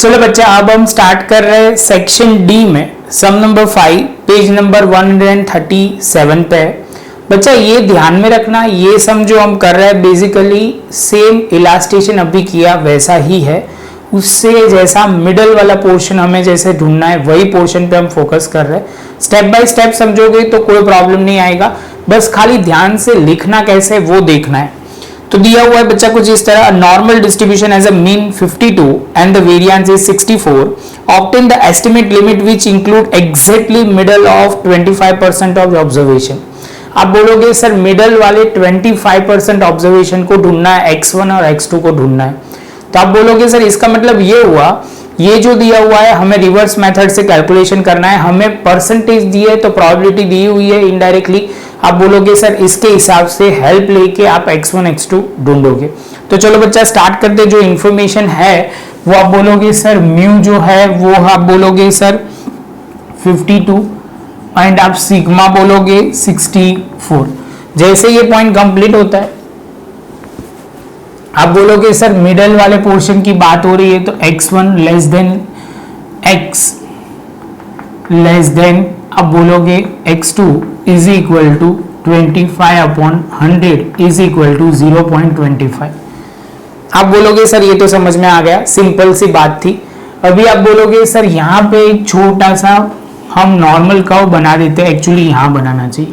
चलो बच्चा, अब हम स्टार्ट कर रहे हैं सेक्शन डी में सम नंबर 5 पेज नंबर 137 पे है। बच्चा ये ध्यान में रखना, ये सम जो हम कर रहे हैं बेसिकली सेम इलास्टेशन अभी किया वैसा ही है, उससे जैसा मिडल वाला पोर्शन हमें जैसे ढूंढना है वही पोर्शन पे हम फोकस कर रहे हैं। स्टेप बाय स्टेप समझोगे तो कोई प्रॉब्लम नहीं आएगा, बस खाली ध्यान से लिखना कैसे वो देखना है। तो दिया हुआ है बच्चा कुछ इस तरह, normal distribution as a mean 52 and the variance is 64, obtain the estimate limit which include exactly middle of 25% of observation. आप बोलोगे सर मिडल वाले 25% ऑब्जर्वेशन को ढूंढना है, x1 और x2 को ढूंढना है, तो आप बोलोगे सर इसका मतलब ये हुआ, ये जो दिया हुआ है हमें रिवर्स मेथड से कैलकुलेशन करना है, हमें परसेंटेज दी है तो प्रोबेबिलिटी दी हुई है इनडायरेक्टली, आप बोलोगे सर इसके हिसाब से हेल्प लेके आप x1 x2 ढूंढोगे। तो चलो बच्चा स्टार्ट करते, जो इंफॉर्मेशन है वो आप बोलोगे सर म्यू जो है वो आप बोलोगे सर 52 एंड आप सिग्मा बोलोगे 64। जैसे ये पॉइंट कंप्लीट होता है आप बोलोगे सर मिडल वाले पोर्शन की बात हो रही है तो x1 less than x less than आप बोलोगे x2 is equal to 25/100 is equal to 0.25। आप बोलोगे सर ये तो समझ में आ गया, सिंपल सी बात थी। अभी आप बोलोगे सर यहाँ पे एक छोटा सा हम नॉर्मल कर्व बना देते हैं, एक्चुअली यहाँ बनाना चाहिए,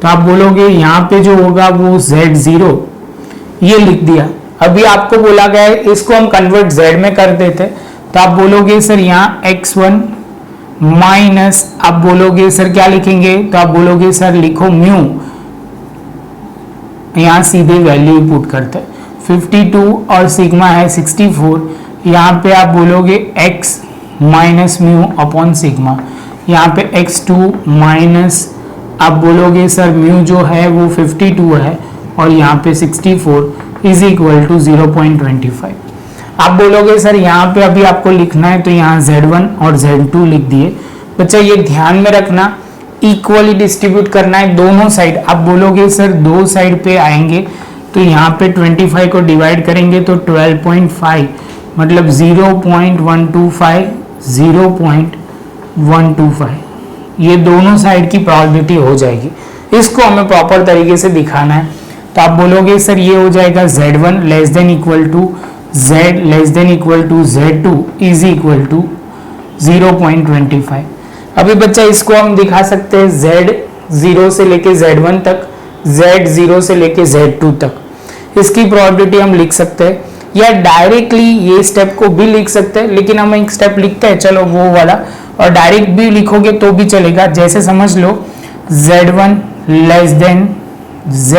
तो आप बोलोगे यहाँ पे जो होगा वो Z0 ये लिख दिया। अभी आपको बोला गया है इसको हम कन्वर्ट Z में कर देते, तो आप बोलोगे सर यहाँ x1 माइनस आप बोलोगे सर क्या लिखेंगे, तो आप बोलोगे सर लिखो म्यू, यहाँ सीधे वैल्यू पुट करते हैं 52 और सिग्मा है 64, यहाँ पे आप बोलोगे x minus mu upon sigma, यहाँ पे x2 माइनस आप बोलोगे सर म्यू जो है वो 52 है और यहाँ पे 64 इज इक्वल टू 0.25। आप बोलोगे सर यहाँ पे अभी आपको लिखना है तो यहाँ Z1 और Z2 लिख दिए। बच्चा ये ध्यान में रखना इक्वली डिस्ट्रीब्यूट करना है दोनों साइड। आप बोलोगे सर दो साइड पे आएंगे तो यहाँ पे 25 को डिवाइड करेंगे तो 12.5 मतलब 0.125 0.125 ये दोनों साइड की प्रोबेबिलिटी हो जाएगी। इसको हमें प्रॉपर तरीके से दिखाना है, तो आप बोलोगे सर ये हो जाएगा Z1 less than equal to Z less than equal to Z2 is equal to 0.25। अभी बच्चा इसको हम दिखा सकते हैं Z0 से लेके Z1 तक, Z0 से लेके Z2 तक, इसकी प्रोबेबिलिटी हम लिख सकते हैं या डायरेक्टली ये स्टेप को भी लिख सकते हैं, लेकिन हम एक स्टेप लिखते हैं चलो वो वाला, और डायरेक्ट भी लिखोगे तो भी चलेगा। जैसे समझ लो Z1 less then Z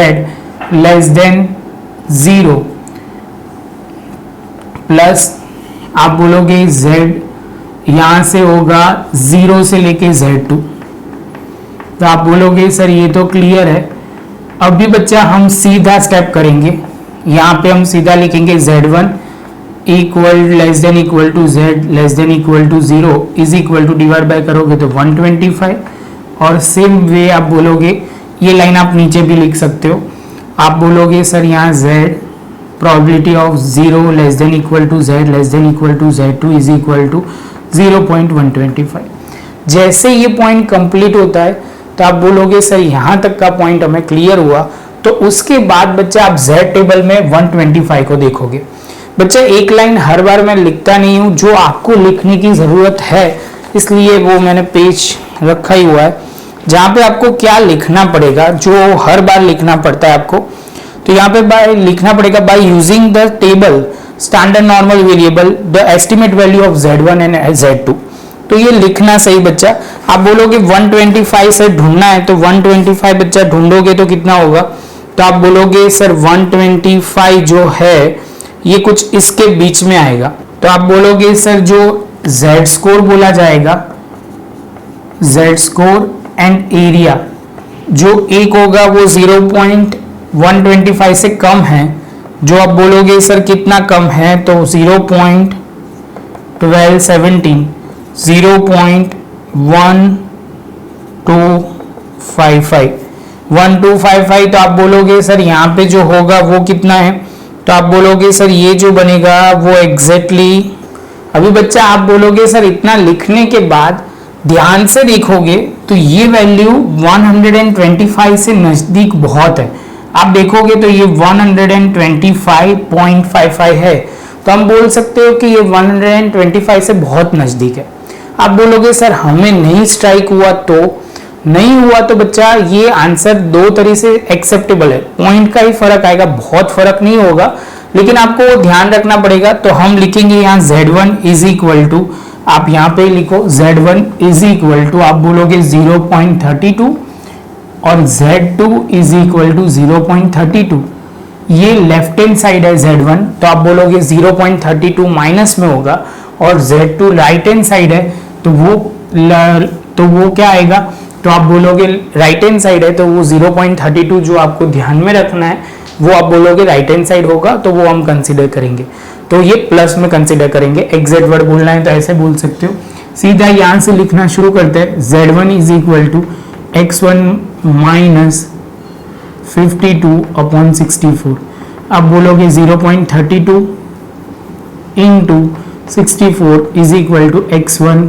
less then 0 plus आप बोलोगे Z यहां से होगा 0 से लेके Z2, तो आप बोलोगे सर ये तो क्लियर है। अभी बच्चा हम सीधा स्टेप करेंगे, यहाँ पे हम सीधा लिखेंगे Z1 equal less than equal to Z less than equal to 0 is equal to divide by करोगे तो 125, और सेम वे आप बोलोगे ये लाइन आप नीचे भी लिख सकते हो। आप बोलोगे सर यहाँ Z probability of 0 less than equal to Z less than equal to Z2 is equal to 0.125। जैसे ये पॉइंट कंप्लीट होता है तो आप बोलोगे सर यहाँ तक का पॉइंट हमें क्लियर हुआ, तो उसके बाद बच्चा आप Z टेबल में 125 को देखोगे। बच्चा एक लाइन हर बार मैं लिखता नहीं हूँ, जो आपको लिखने की जरूरत है इसलिए वो मैंने पेज रखा ही हुआ है जहाँ पे आपको क्या लिखना पड़ेगा, जो हर बार लिखना पड़ता है आपको। तो यहाँ पे बाय लिखना पड़ेगा by using the table standard normal variable the estimate value of Z1 and Z2। तो ये लिखना सही बच्चा। आप बोलोगे 125 से ढूंढना है तो 125 बच्चा ढूंढोगे तो कितना होगा, तो आप बोलोगे सर 125 जो है ये कुछ इसके बीच में आएगा, तो आप बोलोगे सर जो Z स्कोर बोला जाएगा, Z स्कोर एंड एरिया जो एक होगा वो 0.125 से कम है, जो आप बोलोगे सर कितना कम है तो 0.1217 0.1255 तो आप बोलोगे सर यहाँ पे जो होगा वो कितना है, तो आप बोलोगे सर ये जो बनेगा वो एग्जैक्टली अभी बच्चा आप बोलोगे सर इतना लिखने के बाद ध्यान से देखोगे तो ये वैल्यू 125 से नजदीक बहुत है। आप देखोगे तो ये 125.55 है, तो हम बोल सकते हो कि ये 125 से बहुत नजदीक है। आप बोलोगे सर हमें नहीं स्ट्राइक हुआ तो बच्चा ये आंसर दो तरह से एक्सेप्टेबल है, पॉइंट का ही फर्क आएगा, बहुत फर्क नहीं होगा, लेकिन आपको ध्यान रखना पड़ेगा। तो हम लिखेंगे यहाँ Z1 इज इक्वल टू, आप यहाँ पे लिखो Z1 इज इक्वल टू, आप बोलोगे 0.32 और Z2 इज इक्वल टू 0.32। ये लेफ्ट हैंड साइड है Z1, तो आप बोलोगे 0.32 माइनस में होगा, और Z2 राइट हैंड साइड है तो वो क्या आएगा, तो आप बोलोगे राइट हैंड साइड है तो वो 0.32 जो आपको ध्यान में रखना है वो आप बोलोगे राइट हैंड साइड होगा, तो वो हम कंसीडर करेंगे। तो ये प्लस में कंसीडर करेंगे। एग्जैक्ट वर्ड बोलना है तो ऐसे बोल सकते हो। सीधा यहां से लिखना शुरू करते हैं। Z1 is equal to x1 minus 52/64। अब बोलोगे 0.32 into 64 is equal to x1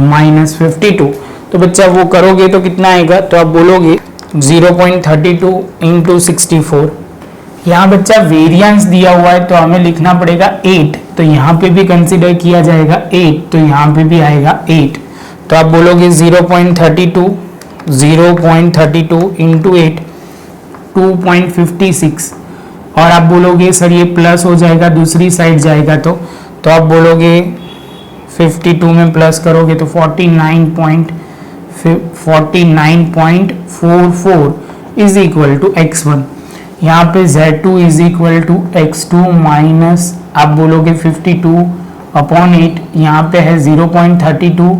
minus 52। तो बच्चा वो करोगे तो कितना आएगा, तो आप बोलोगे 0.32 इंटू 64। यहाँ बच्चा वेरिएंस दिया हुआ है तो हमें लिखना पड़ेगा 8, तो यहाँ पे भी कंसीडर किया जाएगा 8, तो यहाँ पे भी आएगा 8। तो आप बोलोगे 0.32 इंटू 8 2.56, और आप बोलोगे सर ये प्लस हो जाएगा दूसरी साइड जाएगा तो आप बोलोगे 52 में प्लस करोगे तो 49.44 इज इक्वल टू x1। यहाँ पे Z2 is equal to x2 minus, आप बोलोगे 52/8, यहाँ पे है 0.32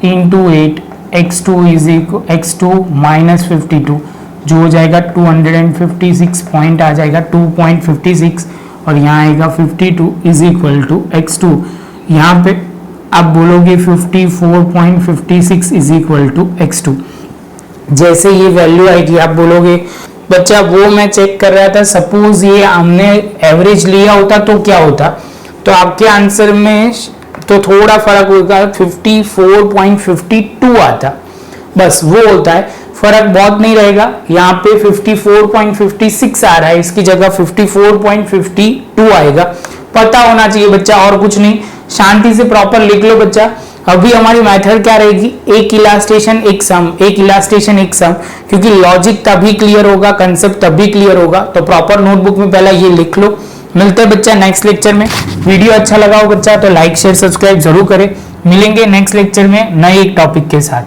इंटू 8, x2 माइनस 52 जो हो जाएगा 256 पॉइंट आ जाएगा 2.56, और यहाँ आएगा 52 इज इक्वल टू x2। यहाँ पे आप बोलोगे 54.56 इज इक्वल टू x2। जैसे ये वैल्यू आएगी आप बोलोगे बच्चा वो मैं चेक कर रहा था, सपोज ये हमने एवरेज लिया होता तो क्या होता, तो आपके आंसर में तो थोड़ा फर्क होगा, 54.52 आता, बस वो होता है, फर्क बहुत नहीं रहेगा। यहाँ पे 54.56 आ रहा है, इसकी जगह 54.52 आएगा। पता होना चाहिए बच्चा, और कुछ नहीं। शांति से प्रॉपर लिख लो बच्चा। अभी हमारी मेथड क्या रहेगी, एक इलास्टेशन एक सम, एक इलास्टेशन एक सम, क्योंकि लॉजिक तभी क्लियर होगा, कंसेप्ट तभी क्लियर होगा। तो प्रॉपर नोटबुक में पहला ये लिख लो। मिलते हैं बच्चा नेक्स्ट लेक्चर में। वीडियो अच्छा लगा हो बच्चा तो लाइक शेयर सब्सक्राइब जरूर करें। मिलेंगे नेक्स्ट लेक्चर में नए एक टॉपिक के साथ।